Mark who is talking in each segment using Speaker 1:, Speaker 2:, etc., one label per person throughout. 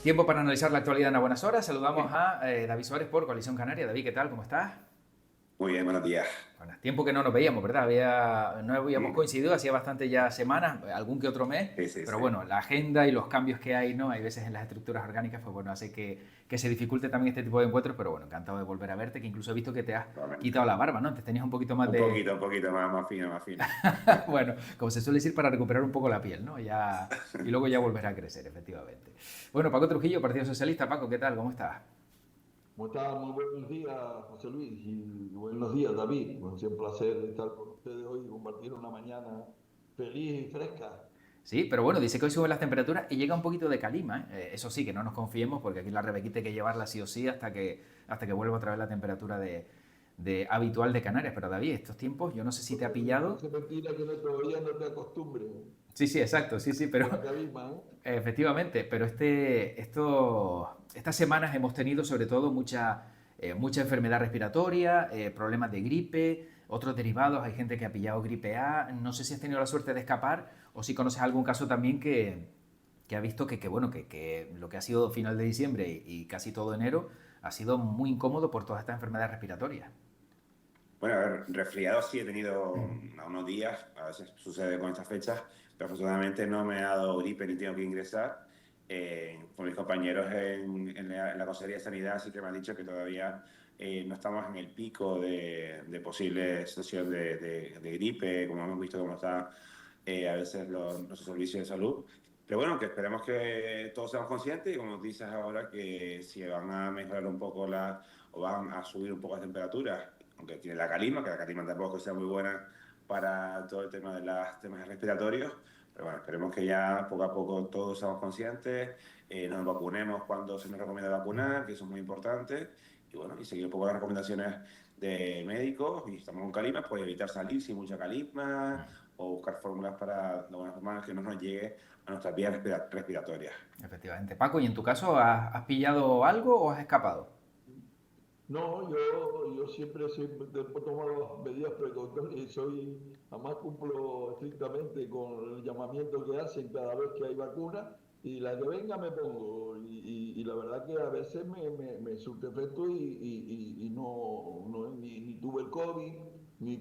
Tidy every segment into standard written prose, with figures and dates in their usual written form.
Speaker 1: tiempo para analizar la actualidad en A Buenas Horas. Saludamos a David Suárez por Coalición Canaria. David, ¿qué tal? ¿Cómo estás?
Speaker 2: Muy bien, buenos días.
Speaker 1: Bueno, tiempo que no nos veíamos, ¿verdad? No habíamos coincidido hacía bastante ya semanas, algún que otro mes,
Speaker 2: Sí, sí,
Speaker 1: pero
Speaker 2: sí.
Speaker 1: bueno, la agenda y los cambios que hay, ¿no? Hay veces en las estructuras orgánicas, pues bueno, hace que se dificulte también este tipo de encuentros, pero bueno, encantado de volver a verte, que incluso he visto que te has
Speaker 2: Totalmente.
Speaker 1: quitado la barba, ¿no? Te tenías un poquito más de...
Speaker 2: Un poquito más fino, más fino.
Speaker 1: Bueno, como se suele decir, para recuperar un poco la piel, ¿no? Ya... Y luego ya volverá a crecer, efectivamente. Bueno, Paco Trujillo, Partido Socialista. Paco, ¿qué tal? ¿Cómo estás?
Speaker 3: ¿Cómo está? Muy buenos días, José Luis, y buenos días, David. Bueno, es un placer estar con ustedes hoy y compartir una mañana feliz y fresca.
Speaker 1: Sí, pero bueno, dice que hoy suben las temperaturas y llega un poquito de calima, ¿eh? Eso sí, que no nos confiemos porque aquí la Rebequita hay que llevarla sí o sí hasta que vuelva otra vez la temperatura de habitual de Canarias. Pero David, estos tiempos, yo no sé si te ha pillado.
Speaker 3: Parece mentira que todavía no te acostumbres
Speaker 1: Sí, sí, exacto, sí, sí, pero
Speaker 3: con la calima, ¿eh?
Speaker 1: efectivamente, pero estas semanas hemos tenido sobre todo mucha enfermedad respiratoria, problemas de gripe, otros derivados, hay gente que ha pillado gripe A, no sé si has tenido la suerte de escapar o si conoces algún caso también que ha visto que lo que ha sido final de diciembre y casi todo enero ha sido muy incómodo por todas estas enfermedades respiratorias.
Speaker 2: Bueno, a ver, resfriado sí he tenido a unos días, a veces sucede con estas fechas, pero afortunadamente no me ha dado gripe ni tengo que ingresar. Con mis compañeros en la Consejería de Sanidad sí que me han dicho que todavía no estamos en el pico de posible situación de gripe, como hemos visto cómo está a veces nuestros servicios de salud. Pero bueno, que esperemos que todos seamos conscientes y como dices ahora, que si van a mejorar un poco o van a subir un poco las temperaturas, aunque tiene la calima, que la calima tampoco sea muy buena para todo el tema de los temas respiratorios, pero bueno, esperemos que ya poco a poco todos seamos conscientes, nos vacunemos cuando se nos recomienda vacunar, que eso es muy importante, y bueno, y seguir un poco las recomendaciones de médicos, y estamos con calima, pues evitar salir sin mucha calima, o buscar fórmulas para, de alguna forma, que no nos llegue a nuestras vías respiratorias.
Speaker 1: Efectivamente. Paco, ¿y en tu caso has pillado algo o has escapado?
Speaker 3: No, yo siempre he tomado medidas precautorias y además cumplo estrictamente con el llamamiento que hacen cada vez que hay vacuna y la que venga me pongo. Y la verdad que a veces me surte efecto y ni tuve el COVID, ni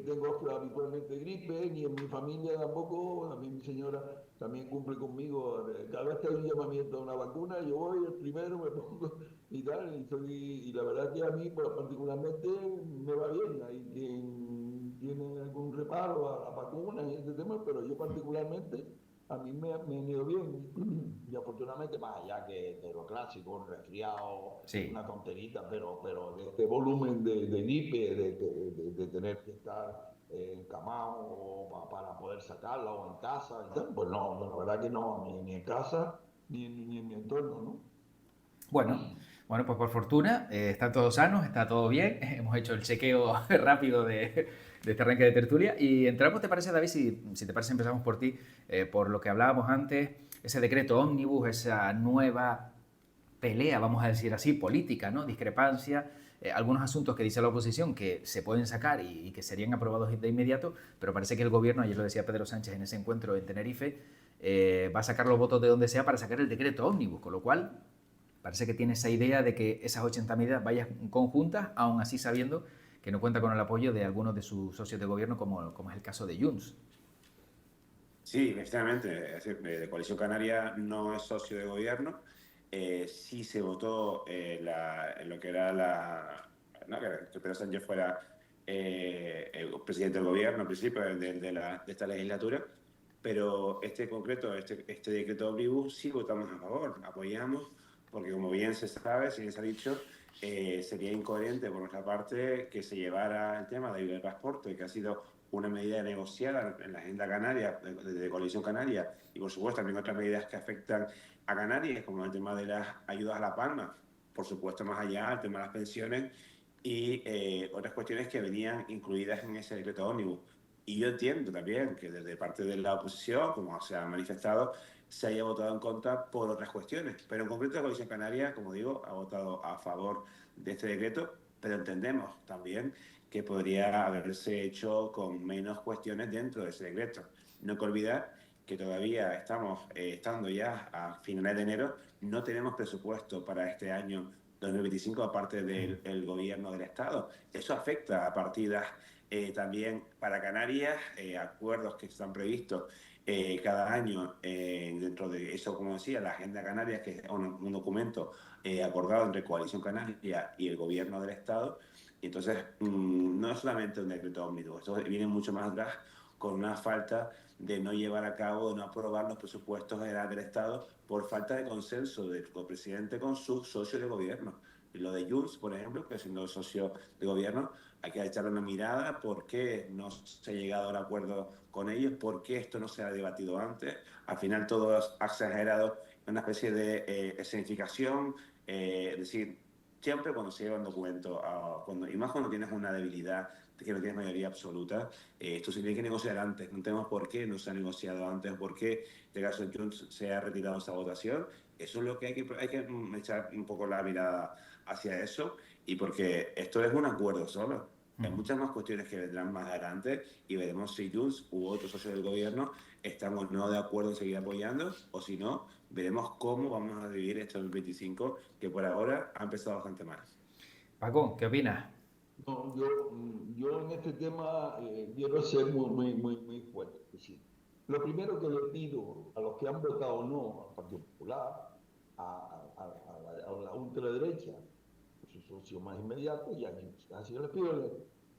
Speaker 3: tengo habitualmente gripe, ni en mi familia tampoco. A mí mi señora también cumple conmigo. Cada vez que hay un llamamiento a una vacuna, yo voy el primero, me pongo y tal, y la verdad que a mí pues, particularmente me va bien. Hay quien tiene algún reparo a la vacuna y este tema, pero yo particularmente a mí me han ido bien. Y afortunadamente, más allá que de lo clásico, un resfriado,
Speaker 1: Sí.
Speaker 3: una tonterita, pero de este volumen de gripe, de tener que estar encamado para poder sacarla o en casa y tal, pues no, la verdad que no, ni en casa ni en mi entorno, ¿no?
Speaker 1: Bueno, bueno, pues por fortuna están todos sanos, está todo bien. Hemos hecho el chequeo rápido de este arranque de tertulia y entramos, ¿te parece, David? Si te parece, empezamos por ti, por lo que hablábamos antes, ese decreto ómnibus, esa nueva pelea, vamos a decir así, política, ¿no? Discrepancia, algunos asuntos que dice la oposición que se pueden sacar y que serían aprobados de inmediato, pero parece que el gobierno, ayer lo decía Pedro Sánchez en ese encuentro en Tenerife, va a sacar los votos de donde sea para sacar el decreto ómnibus, con lo cual parece que tiene esa idea de que esas 80 medidas vayan conjuntas, aún así sabiendo que no cuenta con el apoyo de algunos de sus socios de gobierno, como es el caso de Junts.
Speaker 2: Sí, efectivamente, es decir, de Coalición Canaria no es socio de gobierno. Sí se votó en lo que era no, que Pedro Sánchez fuera el presidente del gobierno al principio de esta legislatura, pero este decreto ómnibus sí votamos a favor, apoyamos, porque como bien se sabe, si bien se ha dicho, sería incoherente por nuestra parte que se llevara el tema de ayuda de transporte, que ha sido una medida negociada en la agenda canaria, de Coalición Canaria, y por supuesto también otras medidas que afectan a Canarias, como el tema de las ayudas a La Palma, por supuesto más allá, el tema de las pensiones y otras cuestiones que venían incluidas en ese decreto ómnibus. Y yo entiendo también que desde parte de la oposición, como se ha manifestado, se haya votado en contra por otras cuestiones. Pero en concreto la Coalición Canaria, como digo, ha votado a favor de este decreto, pero entendemos también que podría haberse hecho con menos cuestiones dentro de ese decreto. No hay que olvidar que todavía estamos estando ya a finales de enero, no tenemos presupuesto para este año 2025 aparte del gobierno del Estado. Eso afecta a partidas también para Canarias, acuerdos que están previstos cada año dentro de eso, como decía, la Agenda Canaria, que es un documento acordado entre Coalición Canaria y el gobierno del Estado. Y entonces, no es solamente un decreto ómnibus, esto viene mucho más atrás con una falta de no llevar a cabo, de no aprobar los presupuestos generales del Estado por falta de consenso del presidente con sus socios de gobierno. Y lo de Junts, por ejemplo, que siendo socio de gobierno, hay que echarle una mirada por qué no se ha llegado a un acuerdo con ellos, por qué esto no se ha debatido antes. Al final todo ha exagerado en una especie de escenificación, es decir, siempre cuando se lleva un documento, y más cuando tienes una debilidad que no tienes mayoría absoluta, esto se tiene que negociar antes. No tenemos por qué no se ha negociado antes, por qué, en este caso, Junts se ha retirado esa votación. Eso es lo que hay que echar un poco la mirada hacia eso, y porque esto es un acuerdo solo. Hay muchas más cuestiones que vendrán más adelante y veremos si Junts u otros socios del gobierno están o no de acuerdo en seguir apoyando, o si no, veremos cómo vamos a vivir este 2025, que por ahora ha empezado bastante mal.
Speaker 1: Paco, ¿qué opinas?
Speaker 3: No, yo en este tema quiero ser muy fuerte. Es decir, lo primero que le pido a los que han votado no al Partido Popular, a la ultraderecha, su socio más inmediato, y así les pido,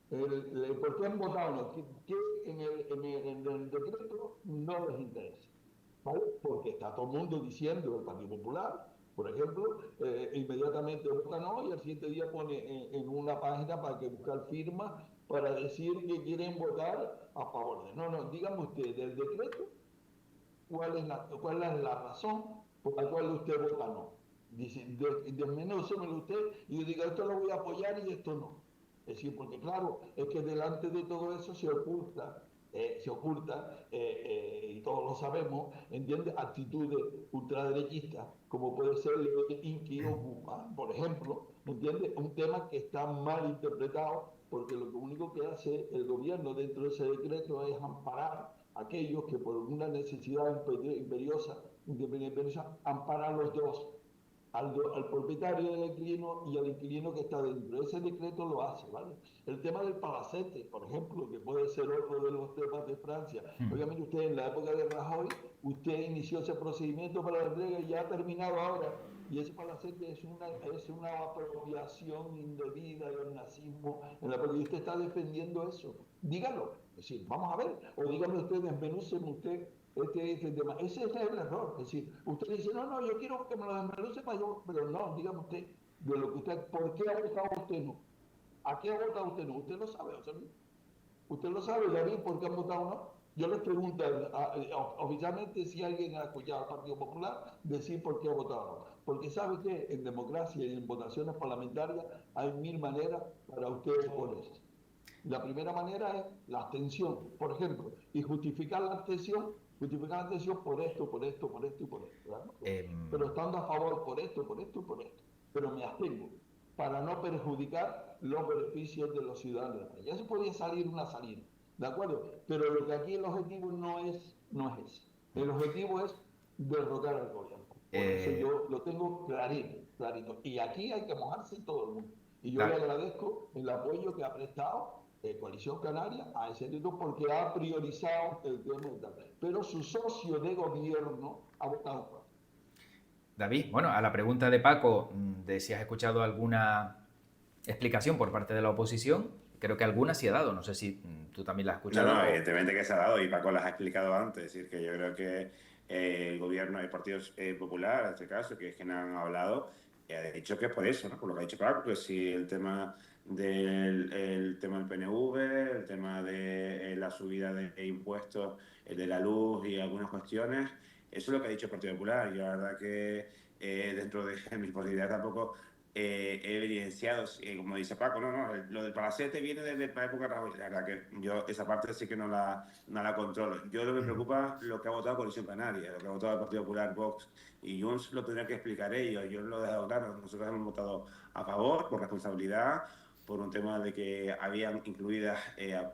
Speaker 3: ¿por qué han votado no? ¿Qué en el decreto no les interesa? ¿Vale? Porque está todo el mundo diciendo, el Partido Popular, por ejemplo, inmediatamente vota no y al siguiente día pone en una página para que buscar firmas para decir que quieren votar a favor de. No, no, díganme usted, del decreto, cuál es la razón por la cual usted vota no? Dice, desmenúcemelo usted y yo diga, esto lo voy a apoyar y esto no. Es decir, porque claro, es que delante de todo eso se oculta, y todos lo sabemos, ¿entiendes? Actitudes ultraderechistas, como puede ser el Inki o Guzmán, por ejemplo, ¿entiendes? Un tema que está mal interpretado, porque lo único que hace el gobierno dentro de ese decreto es amparar a aquellos que por una necesidad imperiosa, amparan a los dos, al propietario del inquilino y al inquilino que está dentro. Ese decreto lo hace, ¿vale? El tema del palacete, por ejemplo, que puede ser otro de los temas de Francia. Obviamente usted en la época de Rajoy, usted inició ese procedimiento para la entrega y ya ha terminado ahora. Y ese palacete es una apropiación indebida del nazismo, en la porque usted está defendiendo eso. Dígalo. Es decir, vamos a ver, o dígame usted, desmenúceme usted este tema. Ese es el error. Es decir, usted dice, no, no, yo quiero que me lo desmenuce para yo, pero no, dígame usted, de lo que usted, ¿por qué ha votado usted no? ¿A qué ha votado usted no? Usted lo sabe, o sea, usted lo sabe, David, por qué han votado no. Yo les pregunto oficialmente si alguien ha escuchado al Partido Popular decir por qué ha votado no. Porque sabe que en democracia y en votaciones parlamentarias hay 1000 maneras para usted oponerse. La primera manera es la abstención, por ejemplo, y justificar la abstención por esto, por esto, por esto y por esto. ¿Verdad? Pero estando a favor por esto, por esto y por esto. Pero me abstengo para no perjudicar los beneficios de los ciudadanos. Ya se podía salir una salida, ¿de acuerdo? Pero lo que aquí el objetivo no es ese. El objetivo es derrocar al gobierno. Por eso yo lo tengo clarito, clarito. Y aquí hay que mojarse todo el mundo. Y yo le agradezco el apoyo que ha prestado Coalición Canaria a ese título porque ha priorizado el tema de tal. Pero su socio de gobierno ha votado en contra.
Speaker 1: David, bueno, a la pregunta de Paco de si has escuchado alguna explicación por parte de la oposición, creo que alguna sí ha dado, no sé si tú también la has escuchado.
Speaker 2: No, evidentemente que se ha dado y Paco las ha explicado antes, es decir, que yo creo que el gobierno, el Partido Popular, en este caso, que es quien han hablado, ha dicho que es por eso, ¿no? Por lo que ha dicho Paco, que si el tema del PNV, el tema de la subida de impuestos, de la luz y algunas cuestiones, eso es lo que ha dicho el Partido Popular. Yo la verdad que dentro de mis posibilidades tampoco he evidenciado, como dice Paco, lo del palacete viene desde la época de Rajoy. La verdad que yo esa parte sí que no la controlo. Yo lo que me preocupa lo que ha votado Coalición Canaria, lo que ha votado el Partido Popular, Vox y Junts lo tendrán que explicar ellos. Yo lo he dejado claro, nosotros hemos votado a favor por responsabilidad, por un tema de que habían incluidas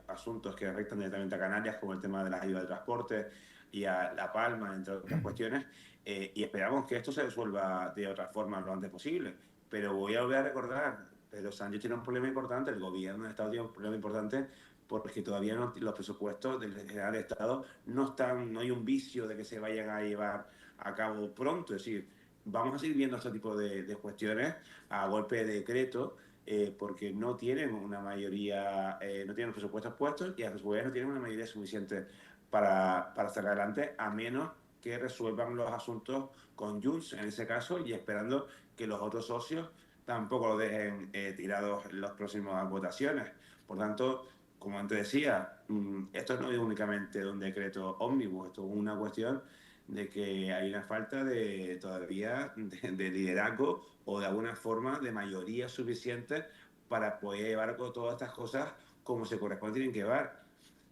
Speaker 2: asuntos que afectan directamente a Canarias, como el tema de las ayudas de transporte, y a La Palma, entre otras cuestiones, y esperamos que esto se resuelva de otra forma lo antes posible. Pero voy a volver a recordar, Pedro Sánchez tiene un problema importante, el gobierno del Estado tiene un problema importante, porque todavía no, los presupuestos del General de Estado no están, no hay un vicio de que se vayan a llevar a cabo pronto. Es decir, vamos a seguir viendo este tipo de cuestiones a golpe de decreto, porque no tienen una mayoría, no tienen los presupuestos puestos y a su vez no tienen una mayoría suficiente para sacar adelante, a menos que resuelvan los asuntos con Junts en ese caso, y esperando que los otros socios tampoco lo dejen tirados en las próximas votaciones. Por tanto, como antes decía, esto no es únicamente un decreto ómnibus, esto es una cuestión de que hay una falta de todavía de liderazgo o de alguna forma de mayoría suficiente para poder llevar a cabo todas estas cosas como se corresponde tienen que llevar.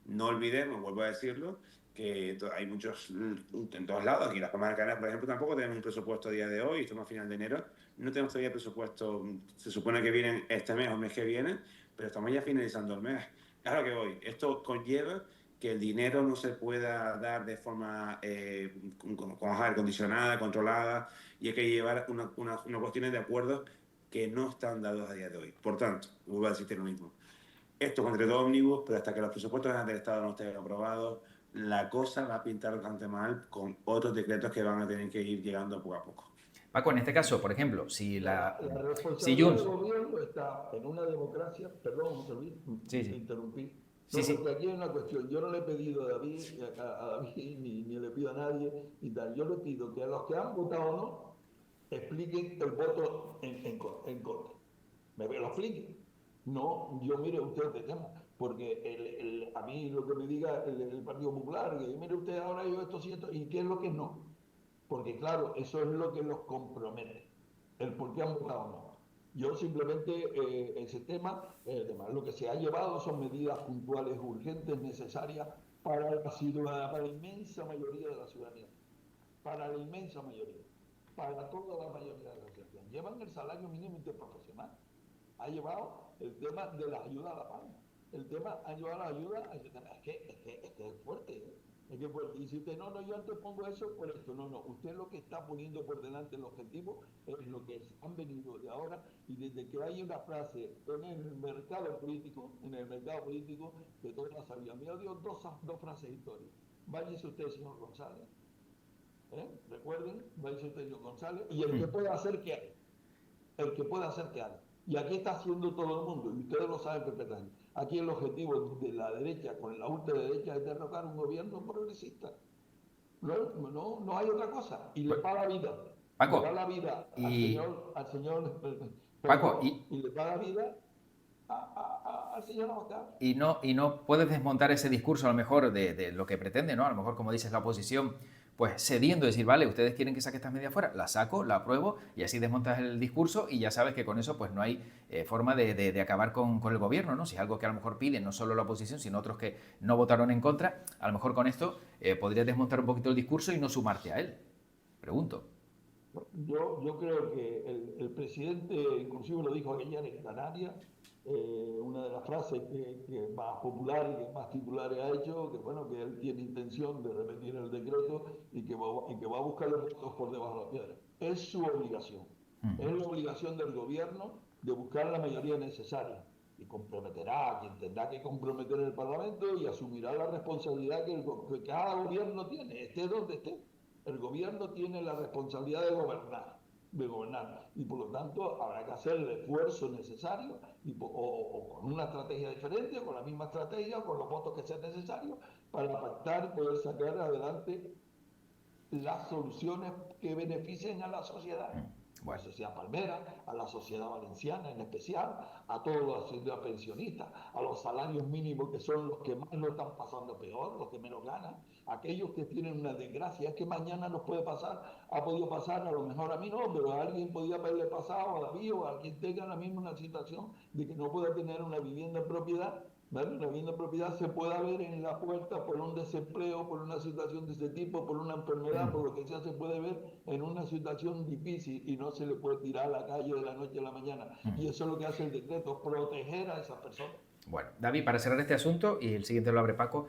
Speaker 2: No olvidemos, vuelvo a decirlo, que hay muchos en todos lados. Aquí en las Palmas de Canarias, por ejemplo, tampoco tenemos un presupuesto a día de hoy, estamos a final de enero, no tenemos todavía presupuesto, se supone que vienen este mes o el mes que viene, pero estamos ya finalizando el mes. Claro que voy, esto conlleva que el dinero no se pueda dar de forma condicionada, controlada, y hay que llevar una cuestión de acuerdos que no están dados a día de hoy. Por tanto, vuelvo a decirte lo mismo. Esto es un decreto ómnibus, pero hasta que los presupuestos del Estado no estén aprobados, la cosa va a pintar bastante mal con otros decretos que van a tener que ir llegando poco a poco.
Speaker 1: Paco, en este caso, por ejemplo, si
Speaker 3: La
Speaker 1: si
Speaker 3: responsabilidad
Speaker 1: Junts...
Speaker 3: del gobierno está en una democracia. Perdón, José Luis,
Speaker 1: Sí,
Speaker 3: te
Speaker 1: sí.
Speaker 3: interrumpí.
Speaker 1: Sí,
Speaker 3: No,
Speaker 1: sí.
Speaker 3: porque aquí hay una cuestión. Yo no le he pedido a David, a David ni le pido a nadie y tal. Yo le pido que a los que han votado no expliquen el voto en contra. Me lo expliquen. No, yo mire usted de tema. Porque a mí lo que me diga el Partido Popular, que mire usted ahora yo esto siento, y qué es lo que no. Porque claro, eso es lo que los compromete, el por qué han votado no. Yo simplemente ese tema, lo que se ha llevado son medidas puntuales, urgentes, necesarias para para la inmensa mayoría de la ciudadanía, para la inmensa mayoría, para toda la mayoría de la ciudadanía. Llevan el salario mínimo interprofesional, ha llevado el tema de la ayuda a la palma, el tema ha llevado la ayuda a ese tema. Es que es fuerte, ¿eh? Es que fuerte. Y si usted no, yo antes pongo eso por esto, no, usted lo que está poniendo por delante el objetivo es lo que han venido de ahora, y desde que hay una frase en el mercado político, que todos la sabían. Me dio dos frases históricas. Váyase usted, señor González, recuerden, váyase usted, señor González, y el que pueda hacer que haga. El que pueda hacer que haga. Y aquí está haciendo todo el mundo, y ustedes lo saben perfectamente. Aquí el objetivo de la derecha, con la ultraderecha, es derrocar un gobierno progresista. No hay otra cosa. Y le paga vida.
Speaker 1: Paco,
Speaker 3: le da la vida al señor
Speaker 1: Paco,
Speaker 3: y le paga vida al señor Abascal.
Speaker 1: y no puedes desmontar ese discurso a lo mejor de lo que pretende, ¿no? A lo mejor, como dices, la oposición, pues cediendo, decir, vale, ustedes quieren que saque estas medidas fuera, la saco, la apruebo, y así desmontas el discurso y ya sabes que con eso pues no hay forma de acabar con el gobierno, ¿no? Si es algo que a lo mejor piden no solo la oposición, sino otros que no votaron en contra, a lo mejor con esto podrías desmontar un poquito el discurso y no sumarte a él. Pregunto.
Speaker 3: Yo creo que el presidente, inclusive lo dijo ayer en Canarias, una de las frases que más popular y que más titulares ha hecho, que bueno, que él tiene intención de repetir el decreto y que va a buscar los votos por debajo de la piedra. Es su obligación. Es la obligación del gobierno de buscar la mayoría necesaria, y comprometerá a quien tendrá que comprometer el Parlamento, y asumirá la responsabilidad que cada gobierno tiene, esté donde esté. El gobierno tiene la responsabilidad de gobernar, y por lo tanto habrá que hacer el esfuerzo necesario, o con una estrategia diferente, o con la misma estrategia, o con los votos que sean necesarios, para pactar y poder sacar adelante las soluciones que beneficien a la sociedad. A la sociedad palmera, a la sociedad valenciana en especial, a toda la sociedad pensionista, a los salarios mínimos, que son los que más lo están pasando peor, los que menos ganan, aquellos que tienen una desgracia. Es que mañana nos puede pasar, ha podido pasar, a lo mejor a mí no, pero a alguien podía haberle pasado, a David o a quien tenga la misma situación de que no pueda tener una vivienda en propiedad. ¿Vale? La vivienda en propiedad se puede ver en la puerta por un desempleo, por una situación de ese tipo, por una enfermedad, por lo que sea, se puede ver en una situación difícil, y no se le puede tirar a la calle de la noche a la mañana. Y eso es lo que hace el decreto, proteger a esas personas.
Speaker 1: Bueno, David, para cerrar este asunto, y el siguiente lo abre Paco,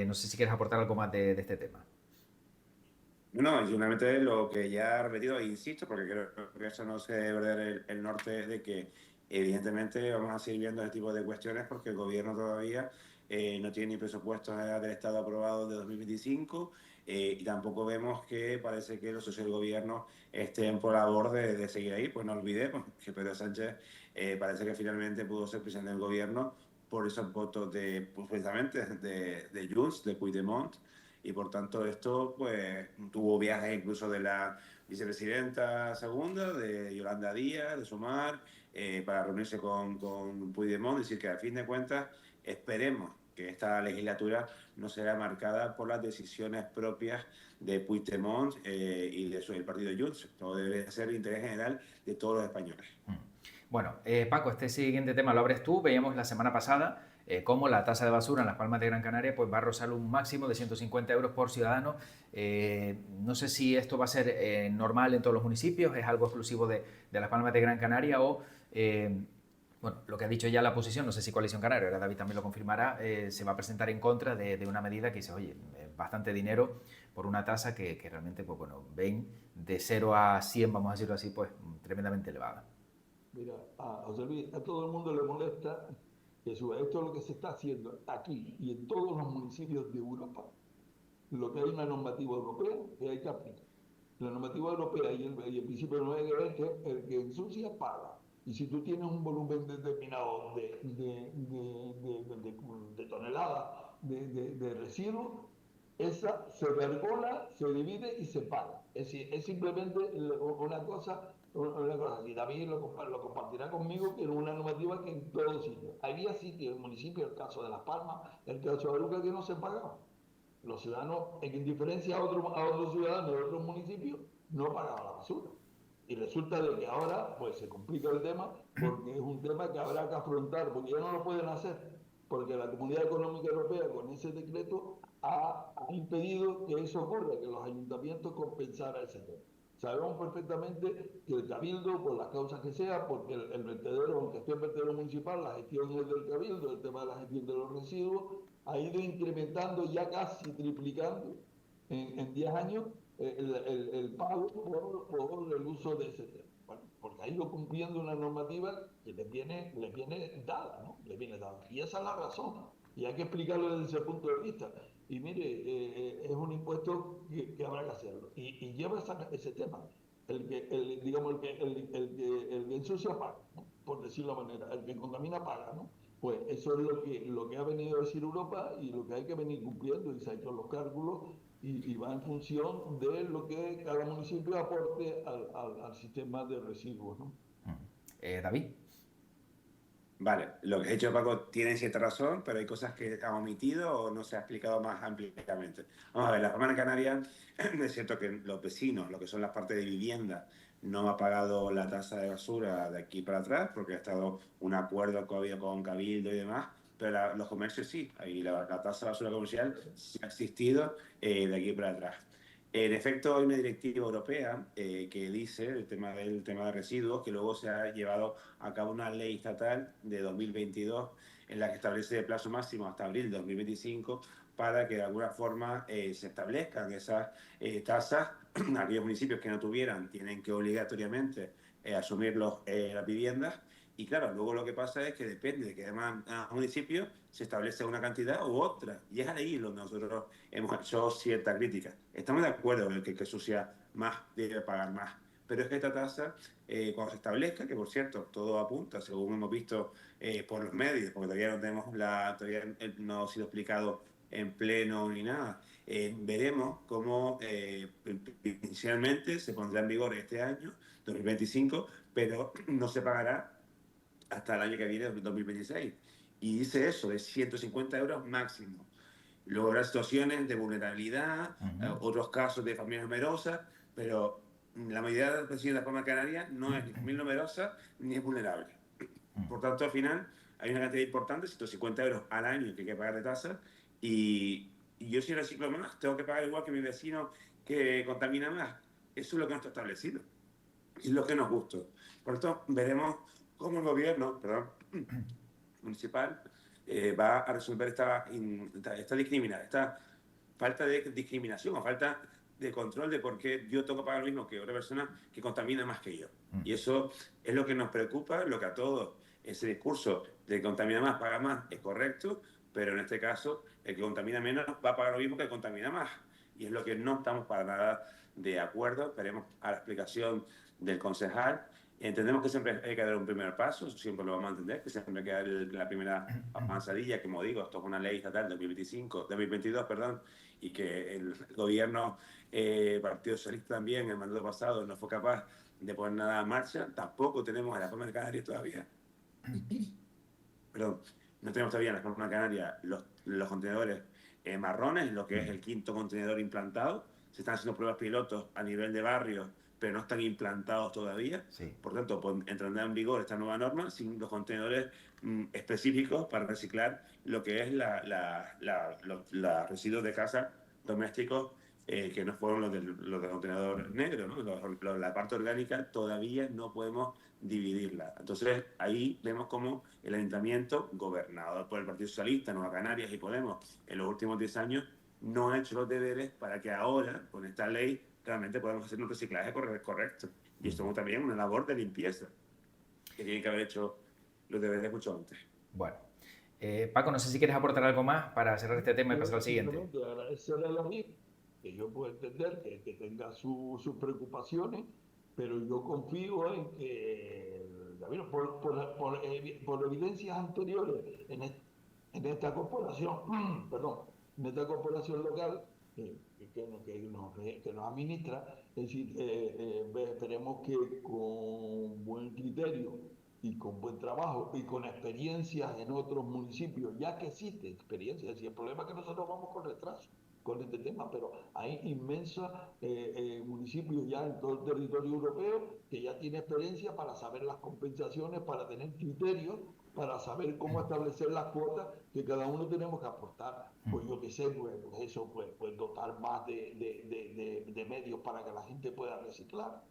Speaker 1: no sé si quieres aportar algo más de este tema.
Speaker 2: No, y seguramente lo que ya he repetido, e insisto, porque creo que eso no se debe perder el norte de que evidentemente vamos a seguir viendo este tipo de cuestiones porque el gobierno todavía no tiene ni presupuestos del Estado aprobado de 2025 y tampoco vemos que parece que los socios del gobierno estén por la labor de seguir ahí. Pues no olvidemos que Pedro Sánchez parece que finalmente pudo ser presidente del gobierno por esos votos pues, precisamente de Junts, de Puigdemont, y por tanto esto pues tuvo viajes incluso de la vicepresidenta segunda, de Yolanda Díaz, de Sumar, para reunirse con Puigdemont, es decir, que a fin de cuentas esperemos que esta legislatura no será marcada por las decisiones propias de Puigdemont y de el partido de Junts. Todo debe ser el interés general de todos los españoles.
Speaker 1: Bueno, Paco, este siguiente tema lo abres tú. Veíamos la semana pasada cómo la tasa de basura en las Palmas de Gran Canaria pues, va a rozar un máximo de 150 euros por ciudadano. No sé si esto va a ser normal en todos los municipios, es algo exclusivo de las Palmas de Gran Canaria o, bueno, lo que ha dicho ya la oposición, no sé si Coalición Canaria, ahora David también lo confirmará, se va a presentar en contra de una medida que dice, oye, bastante dinero por una tasa que realmente, pues bueno, ven de 0 a 100, vamos a decirlo así, pues tremendamente elevada.
Speaker 3: Mira, a José Luis, a todo el mundo le molesta que esto es lo que se está haciendo aquí y en todos los municipios de Europa, lo que hay una normativa europea que hay que aplicar. La normativa europea y el principio de no es que el que ensucia paga. Y si tú tienes un volumen determinado de toneladas de residuos, esa se pergola, se divide y se paga. Es decir, es simplemente una cosa. Y David lo compartirá conmigo, que es una normativa que en todos sitios. Había sitios, el municipio, el caso de Las Palmas, el caso de Aruca, que no se pagaba. Los ciudadanos, en diferencia a otros ciudadanos de otros municipios, no pagaban la basura. Y resulta de que ahora pues se complica el tema porque es un tema que habrá que afrontar, porque ya no lo pueden hacer, porque la Comunidad Económica Europea con ese decreto ha impedido que eso ocurra, que los ayuntamientos compensaran ese tema. Sabemos perfectamente que el cabildo, por las causas que sea, porque el vertedero, aunque esté el vertedero municipal, la gestión es del cabildo, el tema de la gestión de los residuos, ha ido incrementando, ya casi triplicando en 10 años el pago por el uso de ese tema. Bueno, porque ha ido cumpliendo una normativa que le viene dada, ¿no? Le viene dada. Y esa es la razón. Y hay que explicarlo desde ese punto de vista. Y mire, es un impuesto que habrá que hacerlo. Y lleva ese tema. Digamos, el que ensucia paga, ¿no? Por decirlo de manera. El que contamina paga, ¿no? Pues eso es lo que ha venido a decir Europa y lo que hay que venir cumpliendo. Y se han hecho los cálculos y va en función de lo que cada municipio aporte al sistema de residuos, ¿no?
Speaker 1: David.
Speaker 2: Vale, lo que ha dicho Paco tiene cierta razón, pero hay cosas que ha omitido o no se ha explicado más ampliamente. Vamos a ver, la Palma de Canarias, es cierto que los vecinos, lo que son las partes de vivienda, no ha pagado la tasa de basura de aquí para atrás, porque ha estado un acuerdo que ha habido con Cabildo y demás, pero los comercios sí, ahí la tasa de basura comercial sí ha existido de aquí para atrás. En efecto, hay una directiva europea que dice el tema de residuos, que luego se ha llevado a cabo una ley estatal de 2022 en la que establece de plazo máximo hasta abril de 2025 para que de alguna forma se establezcan esas tasas. Aquellos municipios que no tuvieran tienen que obligatoriamente asumir las viviendas. Y claro, luego lo que pasa es que depende de que además a municipio se establece una cantidad u otra. Y es ahí donde nosotros hemos hecho cierta crítica. Estamos de acuerdo en que el que sucia más debe pagar más. Pero es que esta tasa, cuando se establezca, que por cierto todo apunta, según hemos visto por los medios, porque todavía no tenemos todavía no ha sido explicado en pleno ni nada, veremos cómo inicialmente se pondrá en vigor este año, 2025, pero no se pagará hasta el año que viene, 2026. Y dice eso, de 150 euros máximo. Luego habrá situaciones de vulnerabilidad, otros casos de familias numerosas, pero la mayoría de los vecinos de la Palma Canaria no es ni familia numerosa ni es vulnerable. Por tanto, al final hay una cantidad importante, 150 euros al año que hay que pagar de tasa, y yo si reciclo más, tengo que pagar igual que mi vecino que contamina más. Eso es lo que no está establecido. Y es lo que nos gusta. Por esto veremos cómo el gobierno, municipal va a resolver esta falta de discriminación o falta de control de por qué yo tengo que pagar lo mismo que otra persona que contamina más que yo. Y eso es lo que nos preocupa, lo que a todos, ese discurso de que contamina más, paga más, es correcto, pero en este caso, el que contamina menos va a pagar lo mismo que el que contamina más. Y es lo que no estamos para nada de acuerdo. Esperemos a la explicación del concejal. Entendemos que siempre hay que dar un primer paso, eso siempre lo vamos a entender, que siempre hay que dar la primera avanzadilla, como digo, esto es una ley estatal de 2022, perdón, y que el gobierno, Partido Socialista también, el mandato pasado, no fue capaz de poner nada en marcha. Tampoco tenemos a la Palma de Canarias todavía, perdón, no tenemos todavía en la Palma de Canarias los contenedores marrones, lo que es el quinto contenedor implantado. Se están haciendo pruebas pilotos a nivel de barrios, pero no están implantados todavía.
Speaker 1: Sí.
Speaker 2: Por tanto, entrará en vigor esta nueva norma sin los contenedores específicos para reciclar lo que es los residuos de casa domésticos que no fueron los de contenedor negro, ¿no? La parte orgánica todavía no podemos dividirla. Entonces, ahí vemos cómo el ayuntamiento, gobernado por el Partido Socialista, Nueva Canarias y Podemos, en los últimos 10 años, no ha hecho los deberes para que ahora, con esta ley, realmente podamos hacer un reciclaje correcto. Y esto es también una labor de limpieza, que tiene que haber hecho los deberes mucho antes.
Speaker 1: Bueno. Paco, no sé si quieres aportar algo más para cerrar este tema y pasar al siguiente.
Speaker 3: Agradecerle a la MIR, que yo puedo entender que tenga sus preocupaciones, pero yo confío en que, por evidencias anteriores en esta corporación, perdón, en esta corporación local que nos administra, es decir, esperemos que con buen criterio y con buen trabajo y con experiencias en otros municipios, ya que existe experiencia, si el problema es que nosotros vamos con retraso con este tema, pero hay inmensos municipios ya en todo el territorio europeo que ya tienen experiencia para saber las compensaciones, para tener criterios, para saber cómo establecer las cuotas que cada uno tenemos que aportar. Pues yo qué sé, pues eso, pues dotar más de medios para que la gente pueda reciclar,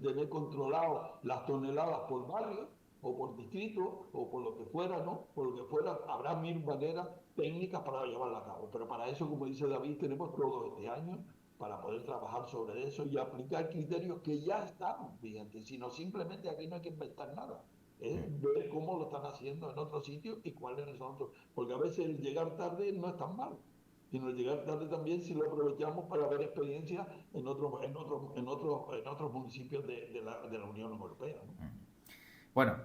Speaker 3: tener controlado las toneladas por barrio o por distrito o por lo que fuera, ¿no? Por lo que fuera, habrá mil maneras técnicas para llevarla a cabo. Pero para eso, como dice David, tenemos todo este año para poder trabajar sobre eso y aplicar criterios que ya están vigentes, sino simplemente aquí no hay que inventar nada. Es ver cómo lo están haciendo en otros sitios y cuáles son otros. Porque a veces el llegar tarde no es tan malo, sino el llegar tarde también si lo aprovechamos para ver experiencias en otros municipios de la Unión Europea, ¿no?
Speaker 1: Bueno,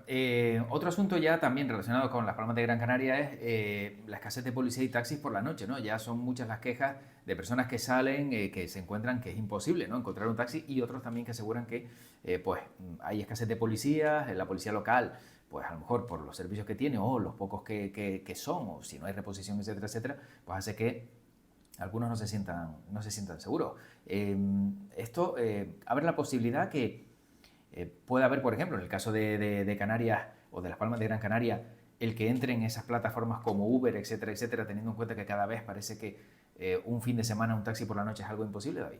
Speaker 1: otro asunto ya también relacionado con las Palmas de Gran Canaria es la escasez de policía y taxis por la noche, ¿no? Ya son muchas las quejas de personas que salen, que se encuentran que es imposible, ¿no?, encontrar un taxi, y otros también que aseguran que pues hay escasez de policías, la policía local, pues a lo mejor por los servicios que tiene o los pocos que son, o si no hay reposición, etcétera, etcétera, pues hace que algunos no se sientan seguros. Esto abre la posibilidad que puede haber, por ejemplo, en el caso de Canarias o de las Palmas de Gran Canaria, el que entren en esas plataformas como Uber, etcétera, etcétera, teniendo en cuenta que cada vez parece que un fin de semana un taxi por la noche es algo imposible, David.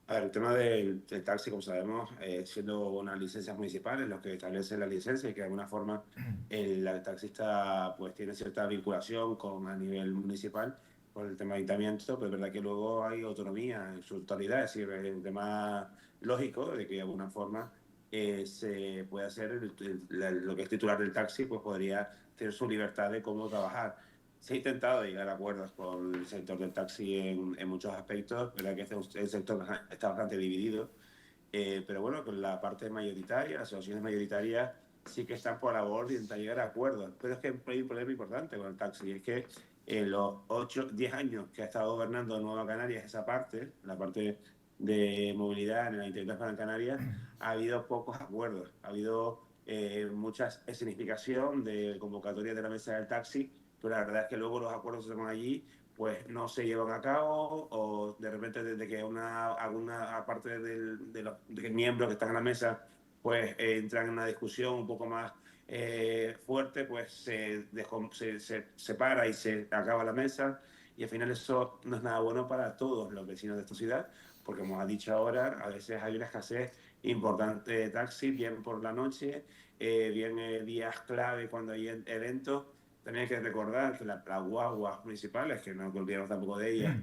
Speaker 2: A ver, el tema del taxi, como sabemos, siendo unas licencias municipales, los que establecen la licencia y que de alguna forma el taxista pues tiene cierta vinculación a nivel municipal con el tema de ayuntamiento, pero es verdad que luego hay autonomía en su totalidad, es decir, es un tema lógico de que de alguna forma se puede hacer lo que es titular del taxi, pues podría tener su libertad de cómo trabajar. Se ha intentado llegar a acuerdos con el sector del taxi en muchos aspectos, verdad que el sector está bastante dividido, pero bueno, con la parte mayoritaria, las asociaciones mayoritarias sí que están por la labor de intentar llegar a acuerdos, pero es que hay un problema importante con el taxi, y es que en los 10 años que ha estado gobernando Nueva Canarias esa parte, la parte de movilidad en la Ayuntamiento de Gran Canaria, ha habido pocos acuerdos, ha habido mucha escenificación de convocatorias de la mesa del taxi, pero la verdad es que luego los acuerdos que se toman allí pues no se llevan a cabo, o de repente desde que alguna parte de los miembros que están en la mesa pues entran en una discusión un poco más fuerte, pues se separa y se acaba la mesa, y al final eso no es nada bueno para todos los vecinos de esta ciudad, porque como ha dicho ahora, a veces hay una escasez importante de taxis, bien por la noche, bien días clave cuando hay eventos, también hay que recordar que las guaguas municipales, que no olvidemos tampoco de ellas,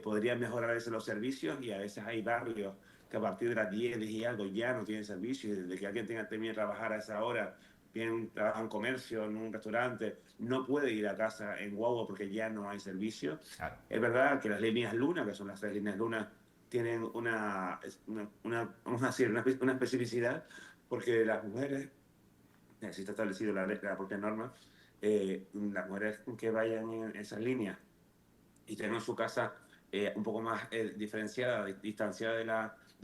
Speaker 2: podrían mejorar a veces los servicios, y a veces hay barrios que a partir de las 10 y algo ya no tienen servicio, y desde que alguien termine de trabajar a esa hora, bien trabaja en comercio, en un restaurante, no puede ir a casa en guagua porque ya no hay servicio.
Speaker 1: Claro.
Speaker 2: Es verdad que las líneas Luna, que son las 3 líneas Luna, tienen vamos a decir, una especificidad, porque las mujeres, así está establecido la propia norma, las mujeres que vayan en esas líneas y tengan su casa un poco más diferenciada, distanciada de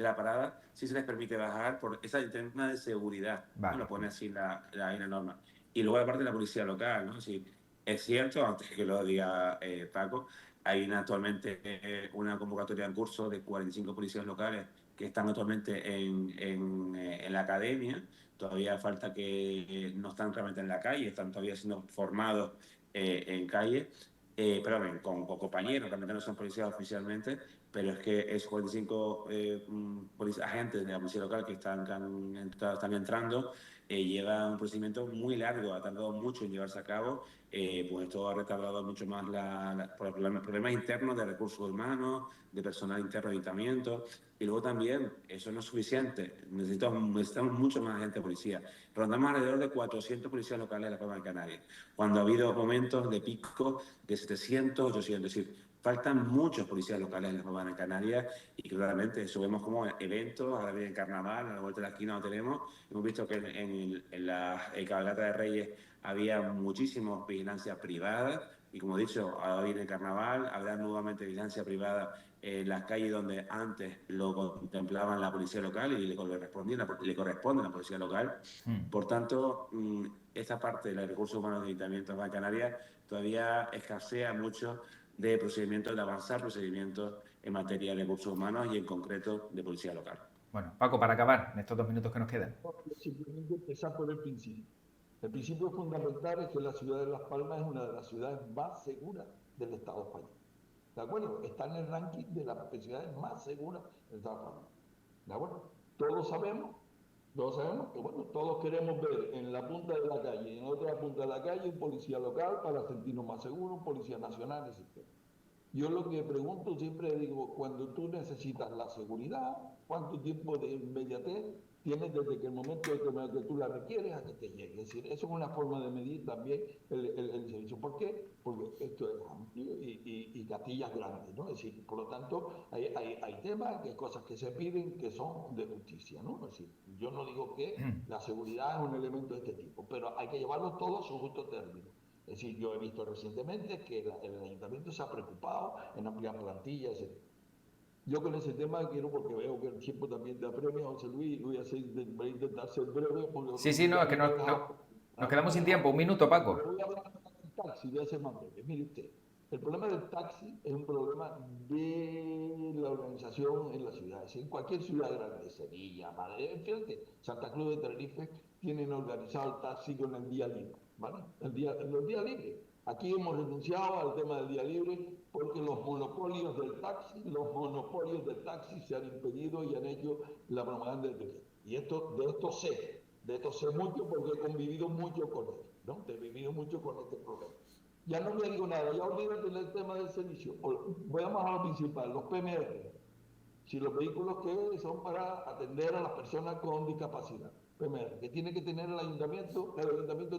Speaker 2: la parada, sí se les permite bajar por esa tema de seguridad.
Speaker 1: Vale.
Speaker 2: ¿No? Lo pone así la norma. Y luego, aparte, la policía local, ¿no? Sí, es cierto, antes que lo diga Paco, hay actualmente una convocatoria en curso de 45 policías locales que están actualmente en la academia. Todavía falta que no están realmente en la calle, están todavía siendo formados en calle, perdón, con compañeros, que no son policías oficialmente, pero es que esos 45 agentes de la policía local que están entrando, lleva un procedimiento muy largo, ha tardado mucho en llevarse a cabo, pues esto ha retardado mucho más por problemas internos de recursos humanos, de personal interno de ayuntamiento, y luego también, eso no es suficiente, necesitamos mucho más agentes de policía. Rondamos alrededor de 400 policías locales en la Palma de Canarias, cuando ha habido momentos de pico de 700, 800, es decir, faltan muchos policías locales en la Palma de Canarias, y claramente eso vemos como eventos, ahora viene el carnaval, a la vuelta de la esquina lo tenemos, hemos visto que en la cabalgata de Reyes había muchísima vigilancia privada, y como he dicho, ahora viene el carnaval, habrá nuevamente vigilancia privada en las calles donde antes lo contemplaban la policía local y le corresponde a la policía local. Por tanto, esta parte de los recursos humanos de ayuntamientos de Canarias todavía escasea mucho de procedimientos, de avanzar procedimientos en materia de recursos humanos y en concreto de policía local.
Speaker 1: Bueno, Paco, para acabar, en estos 2 minutos que nos quedan.
Speaker 3: Simplemente empezar por el principio. El principio fundamental es que la ciudad de Las Palmas es una de las ciudades más seguras del Estado español. ¿De acuerdo? Está en el ranking de las ciudades más seguras del Estado español. ¿De acuerdo? Todos sabemos que, bueno, todos queremos ver en la punta de la calle y en otra punta de la calle un policía local para sentirnos más seguros, un policía nacional, etc. Yo lo que pregunto siempre digo, cuando tú necesitas la seguridad, ¿cuánto tiempo de inmediatez tienes desde que el momento de que tú la requieres a que te llegue? Es decir, eso es una forma de medir también el servicio. ¿Por qué? Porque esto es amplio y Castilla grande, ¿no? Es decir, por lo tanto, hay temas, hay cosas que se piden que son de justicia, ¿no? Es decir, yo no digo que la seguridad es un elemento de este tipo, pero hay que llevarlo todo a su justo término. Es decir, yo he visto recientemente que el ayuntamiento se ha preocupado en ampliar plantillas, etc. Yo con ese tema quiero, porque veo que el tiempo también te apremia, José Luis, voy a intentar ser breve.
Speaker 1: Sí, no, es que nos quedamos sin tiempo. 1 minuto, Paco.
Speaker 3: Pero voy a hablar del taxi, voy a ser más breve. Mire usted, el problema del taxi es un problema de la organización en la ciudad. En cualquier ciudad grande, Sevilla, Madrid, fíjate, Santa Cruz de Tenerife, tienen organizado el taxi con el día libre, ¿vale? Los días libres. Aquí hemos renunciado al tema del día libre porque los monopolios del taxi se han impedido y han hecho la propaganda del pequeño. Y de esto sé mucho porque he convivido mucho con él, ¿no? He vivido mucho con este problema. Ya no me digo nada, ya olvídate del tema del servicio. Vamos a lo principal, los PMR. Si los vehículos que son para atender a las personas con discapacidad, PMR, que tiene que tener el ayuntamiento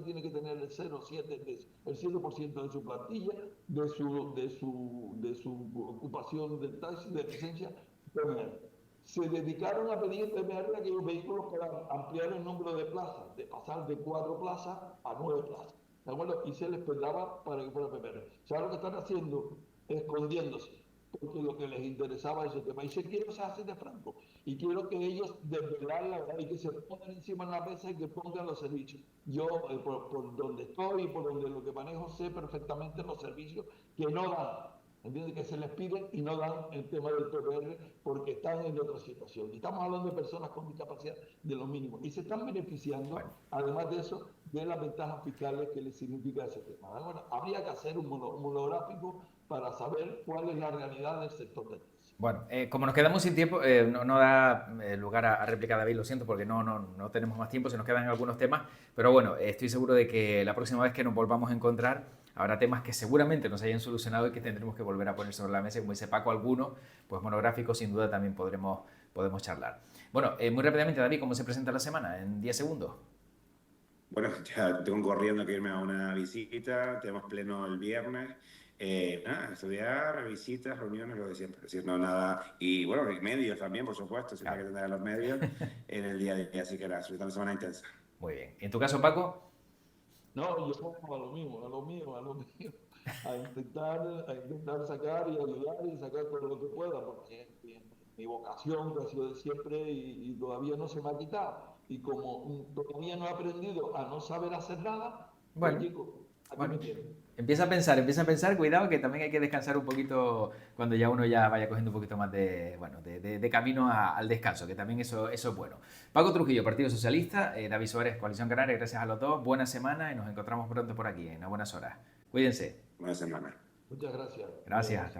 Speaker 3: tiene que tener el 7% de su plantilla, de su ocupación del taxi, de licencia, PMR. Se dedicaron a pedir PMR a aquellos vehículos para ampliar el número de plazas, de pasar de 4 plazas a 9 plazas. ¿De acuerdo? Y se les pedaba para que fuera PMR. ¿Saben lo que están haciendo? Escondiéndose, porque lo que les interesaba ese tema. Y si quiero se hace de franco. Y quiero que ellos desvelar la verdad y que se pongan encima de la mesa y que pongan los servicios. Yo, por donde estoy y por donde lo que manejo, sé perfectamente los servicios que no dan. ¿Entiendes? Que se les piden y no dan el tema del PPR porque están en otra situación. Y estamos hablando de personas con discapacidad de lo mínimo. Y se están beneficiando, además de eso, de las ventajas fiscales que les significa ese tema. Bueno, habría que hacer un monográfico para saber cuál es la realidad del sector del taxi.
Speaker 1: Bueno, como nos quedamos sin tiempo, no da lugar a réplica, David, lo siento, porque no tenemos más tiempo, se nos quedan algunos temas, pero bueno, estoy seguro de que la próxima vez que nos volvamos a encontrar habrá temas que seguramente nos hayan solucionado y que tendremos que volver a poner sobre la mesa, como dice Paco, alguno, pues monográfico sin duda también podemos charlar. Bueno, muy rápidamente, David, ¿cómo se presenta la semana? En 10 segundos.
Speaker 2: Bueno, ya tengo corriendo que irme a una visita, tenemos pleno el viernes. Nada, estudiar, visitas, reuniones, lo de siempre. Es decir, no nada. Y bueno, y medios también, por supuesto, siempre hay que tener a los medios en el día a día. Así que nada, es una semana intensa.
Speaker 1: Muy bien. ¿Y en tu caso, Paco?
Speaker 3: No, yo pongo a lo mismo, a lo mío, a lo mío, a intentar sacar y ayudar y sacar todo lo que pueda, porque mi vocación que ha sido de siempre y todavía no se me ha quitado. Y como todavía no he aprendido a no saber hacer nada, pues
Speaker 1: Bueno,
Speaker 3: chico, aquí
Speaker 1: bueno.
Speaker 3: me tienen.
Speaker 1: Empieza a pensar, cuidado que también hay que descansar un poquito cuando ya uno ya vaya cogiendo un poquito más de, bueno, de camino al descanso, que también eso es bueno. Paco Trujillo, Partido Socialista, David Suárez, Coalición Canaria, gracias a los dos, buena semana y nos encontramos pronto por aquí, en unas buenas horas. Cuídense.
Speaker 2: Buena semana.
Speaker 3: Muchas gracias.
Speaker 1: Gracias.
Speaker 3: Adiós.